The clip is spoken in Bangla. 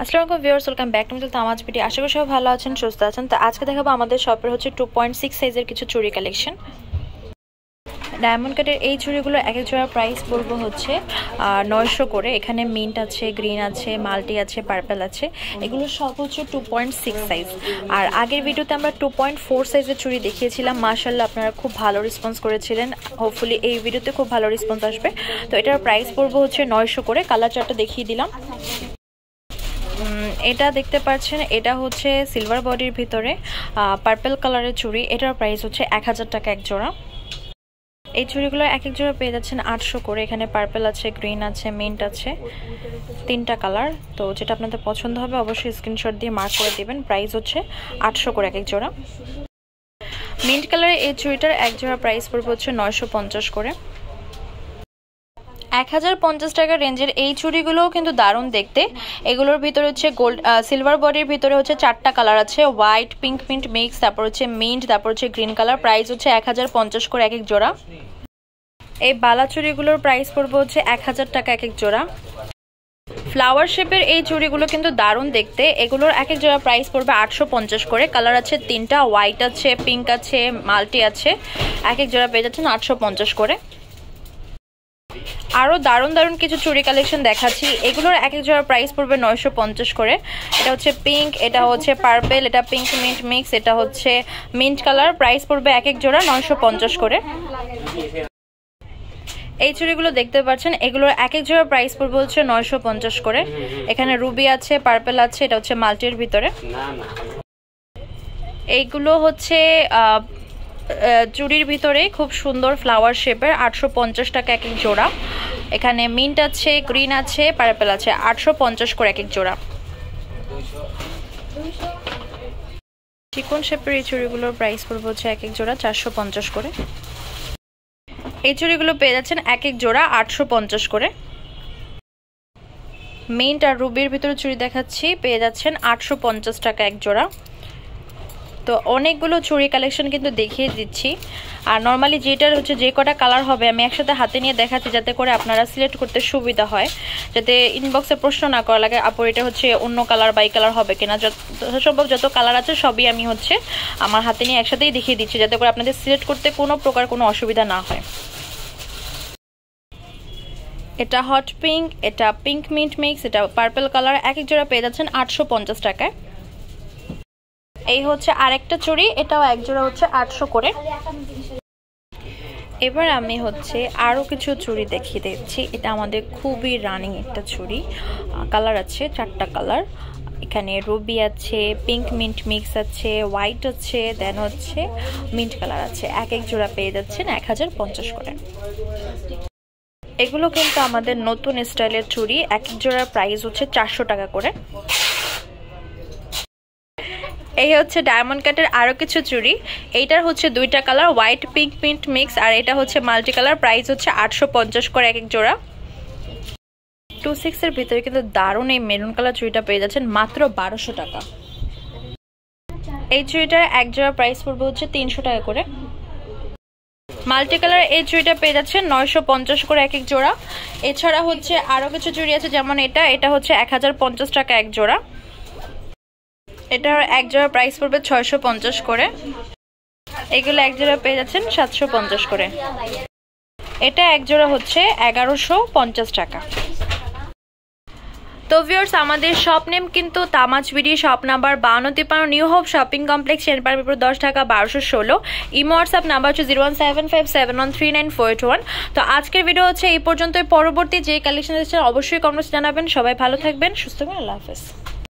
আসসালামু আলাইকুম viewers, welcome back to Mitul Tamaz video. আশা করি সবাই ভালো আছেন, সুস্থ আছেন। তো আজকে দেখাবো আমাদের শপের হচ্ছে 2.6 সাইজের কিছু চুড়ি কালেকশন। ডায়মন্ড কাটের এই চুড়িগুলো এক এক জোড়া প্রাইস বলবো হচ্ছে 900 করে। এখানে মিন্ট আছে, গ্রিন আছে, মাল্টি আছে, পার্পল আছে। এগুলো সব হচ্ছে 2.6 সাইজ। আর আগের ভিডিওতে আমরা 2.4 সাইজের চুড়ি দেখিয়েছিলাম। মাশাআল্লাহ আপনারা খুব ভালো রেসপন্স করেছিলেন। হোপফুলি এই ভিডিওতে খুব ভালো রেসপন্স আসবে। তো এটার প্রাইস বলবো হচ্ছে 900 করে। কালার চার্টটা দেখিয়ে দিলাম। এটা দেখতে পাচ্ছেন, এটা হচ্ছে সিলভার বডির ভিতরে পার্পল কালারের চুড়ি। এটার প্রাইস হচ্ছে 1000 টাকা এক জোড়া। এই চুড়িগুলো এক এক জোড়া পেয়ে যাচ্ছেন 800 করে। এখানে পার্পল আছে, গ্রিন আছে, মিন্ট আছে, 3টা কালার। তো যেটা আপনাদের পছন্দ হবে অবশ্যই স্ক্রিনশট দিয়ে মার্ক করে দিবেন। প্রাইস হচ্ছে 800 করে এক এক জোড়া। মিন্ট কালারের এই চুড়িটার এক জোড়া প্রাইস পড়বে হচ্ছে 950 করে। 1050 টাকা রেঞ্জের এই চুড়িগুলোও কিন্তু দারুণ দেখতে। এগুলোর ভিতরে হচ্ছে গোল্ড সিলভার বডির ভিতরে হচ্ছে 4টা কালার আছে, হোয়াইট, পিঙ্ক মিন্ট মিক্স, তারপর হচ্ছে মিন্ট, তারপর হচ্ছে গ্রিন কালার। প্রাইস হচ্ছে 1050 করে এক এক জোড়া। এই বালা চুড়িগুলোর প্রাইস পড়বে হচ্ছে 1000 টাকা এক এক জোড়া। ফ্লাওয়ার শেপের এই চুড়িগুলো কিন্তু দারুণ দেখতে। এগুলোর এক এক জোড়া প্রাইস পড়বে 850 করে। কালার আছে 3টা, হোয়াইট আছে, পিঙ্ক আছে, মাল্টি আছে। এক এক জোড়া পেয়ে যাচ্ছেন 850 করে। আরও দারুণ দারুণ কিছু চুড়ি কালেকশন দেখাচ্ছি। এগুলোর এক এক জোড়ার প্রাইস পড়বে 950 করে। এটা হচ্ছে পিঙ্ক, এটা হচ্ছে পার্পল, এটা পিঙ্ক মিন্ট মিক্স, এটা হচ্ছে মিন্ট কালার। প্রাইস পড়বে এক এক জোড়া 950 করে। এই চুড়িগুলো দেখতে পাচ্ছেন, এগুলোর এক এক জোড়ার প্রাইস পড়বে হচ্ছে 950 করে। এখানে রুবি আছে, পার্পল আছে, এটা হচ্ছে মাল্টির ভিতরে। এইগুলো হচ্ছে চুড়ির ভিতরে খুব সুন্দর ফ্লাওয়ার শেপের, 850 টাকা এক এক জোড়া। এখানে মিন্ট আছে, গ্রিন আছে, পার্পল আছে, 850 করে এক এক জোড়া। চিকন শেপের এই চুড়িগুলোর প্রাইস পড়বে হচ্ছে এক এক জোড়া 450 করে। এই চুড়িগুলো পেয়ে যাচ্ছেন এক এক জোড়া 850 করে। মিন্ট আর রুবির ভিতরে চুড়ি দেখাচ্ছি, পেয়ে যাচ্ছেন 850 টাকা এক জোড়া। তো অনেকগুলো চুড়ি কালেকশন কিন্তু দেখিয়ে দিচ্ছি। আর নর্মালি যেটার হচ্ছে যে কটা কালার হবে আমি একসাথে হাতে নিয়ে দেখাচ্ছি, যাতে করে আপনারা সিলেক্ট করতে সুবিধা হয়, যাতে ইনবক্সে প্রশ্ন না করা লাগে আপু এটা হচ্ছে অন্য কালার বাই কালার হবে কিনা। যত সম্ভব যত কালার আছে সবই আমি হচ্ছে আমার হাতে নিয়ে একসাথেই দেখিয়ে দিচ্ছি, যাতে করে আপনাদের সিলেক্ট করতে কোনো প্রকার কোনো অসুবিধা না হয়। এটা হট পিঙ্ক, এটা পিঙ্ক মিন্ট মিক্স, এটা পার্পল কালার। এক এক জোড়া পেয়ে যাচ্ছেন 850 টাকায়। এই হচ্ছে আরেকটা চুড়ি, এটাও এক জোড়া হচ্ছে 800 করে। এবার আমি হচ্ছে আরও কিছু চুড়ি দেখিয়ে দিচ্ছি। এটা আমাদের খুবই রানিং একটা চুড়ি। কালার আছে 4টা কালার। এখানে রুবি আছে, পিঙ্ক মিন্ট মিক্স আছে, হোয়াইট আছে, দেন হচ্ছে মিন্ট কালার আছে। এক এক জোড়া পেয়ে যাচ্ছেন 1050 করে। এগুলো কিন্তু আমাদের নতুন স্টাইলের চুড়ি। এক এক জোড়ার প্রাইস হচ্ছে 400 টাকা করে। এই হচ্ছে ডায়মন্ড কাটের আরো কিছু চুড়ি। এইটার হচ্ছে 2টা colour, white pink mint mix, আর এটা হচ্ছে মাল্টি কালার। প্রাইস হচ্ছে 850 করে এক এক জোড়া। 26 এর ভিতরে কিন্তু দারুণ এই মেরুন কালার চুড়িটা পেয়ে যাচ্ছেন মাত্র 1200 টাকা। এই চুড়িটার এক জোড়া প্রাইস পড়বে হচ্ছে 300 টাকা করে। মাল্টি কালার এই চুড়িটা পেয়ে যাচ্ছেন 950 করে এক এক জোড়া। এছাড়া হচ্ছে আরো কিছু চুড়ি আছে, যেমন এটা হচ্ছে 1050 টাকা এক জোড়া। এটার এক জোড়া প্রাইস পড়বে 650 করে। এগুলো এক জোড়া পেয়ে যাচ্ছেন 750 করে। এটা এক জোড়া হচ্ছে 1150 টাকা। তো ভিউয়ার্স, আমাদের শপ নেম কিন্তু Tamaz BD, shop number 5253, new hope shopping complex, Chenpara Mirpur 10, Dhaka 1216। Imo WhatsApp number হচ্ছে 01757139481। তো আজকের ভিডিও হচ্ছে এই পর্যন্তই। পরবর্তী যে কালেকশন অবশ্যই কমেন্টস জানাবেন। সবাই ভালো থাকবেন, সুস্থ থাকবেন। আল্লাহ হাফেজ।